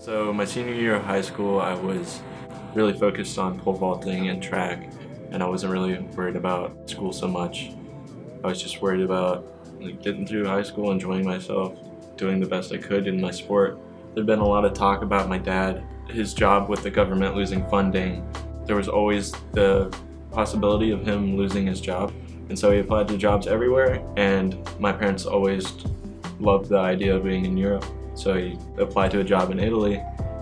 So my senior year of high school, I was really focused on pole vaulting and track, and I wasn't really worried about school so much. I was just worried about getting through high school, enjoying myself, doing the best I could in my sport. There'd been a lot of talk about my dad, his job with the government losing funding. There was always the possibility of him losing his job, and so he applied to jobs everywhere, and my parents always loved the idea of being in Europe. So he applied to a job in Italy,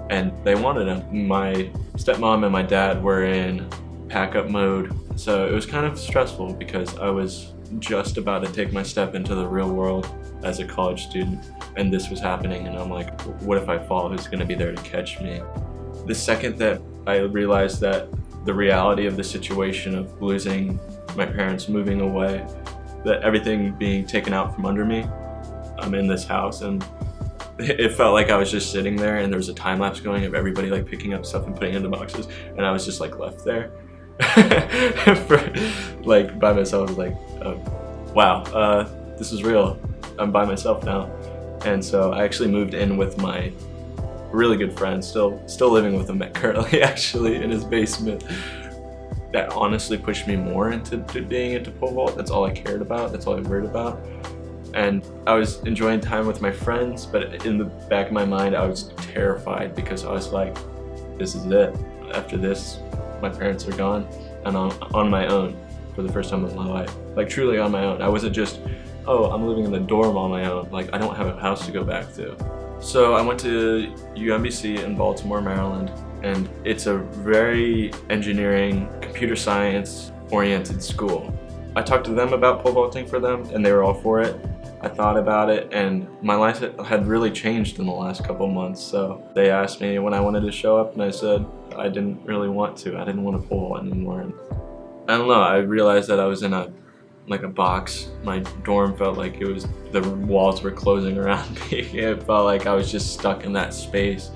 and they wanted him. My stepmom and my dad were in pack-up mode, so it was kind of stressful because I was just about to take my step into the real world as a college student, and this was happening, and I'm like, what if I fall? Who's going to be there to catch me? The second that I realized that the reality of the situation of losing my parents, moving away, that everything being taken out from under me, I'm in this house, and it felt like I was just sitting there, and there was a time lapse going of everybody like picking up stuff and putting it into boxes, and I was just like left there like by myself. I was like, oh, wow, this is real. I'm by myself now. And so I actually moved in with my really good friend, still living with him currently, actually, in his basement. That honestly pushed me more into being into pole vault. That's all I cared about. That's all I worried about. And I was enjoying time with my friends, but in the back of my mind, I was terrified because I was like, this is it. After this, my parents are gone, and I'm on my own for the first time in my life. Like, truly on my own. I wasn't just, oh, I'm living in the dorm on my own. Like, I don't have a house to go back to. So I went to UMBC in Baltimore, Maryland, and it's a very engineering, computer science oriented school. I talked to them about pole vaulting for them, and they were all for it. I thought about it, and my life had really changed in the last couple months, so they asked me when I wanted to show up, and I said I didn't really want to. I didn't want to pole anymore. And I don't know, I realized that I was in a box. My dorm felt like the walls were closing around me. It felt like I was just stuck in that space.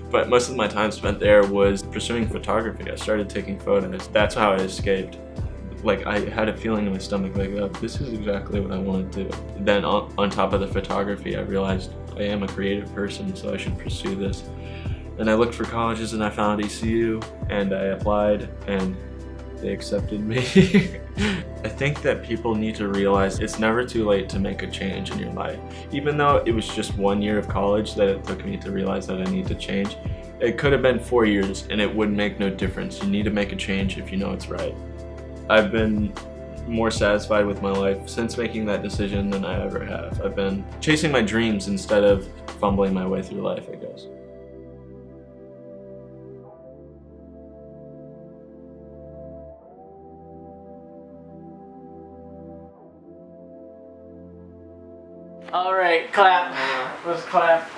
But most of my time spent there was pursuing photography. I started taking photos. That's how I escaped. Like, I had a feeling in my stomach like, oh, this is exactly what I want to do. Then on top of the photography, I realized I am a creative person, so I should pursue this. And I looked for colleges, and I found ECU, and I applied, and they accepted me. I think that people need to realize it's never too late to make a change in your life. Even though it was just 1 year of college that it took me to realize that I need to change, it could have been 4 years, and it would make no difference. You need to make a change if you know it's right. I've been more satisfied with my life since making that decision than I ever have. I've been chasing my dreams instead of fumbling my way through life, I guess. All right, clap. Let's clap.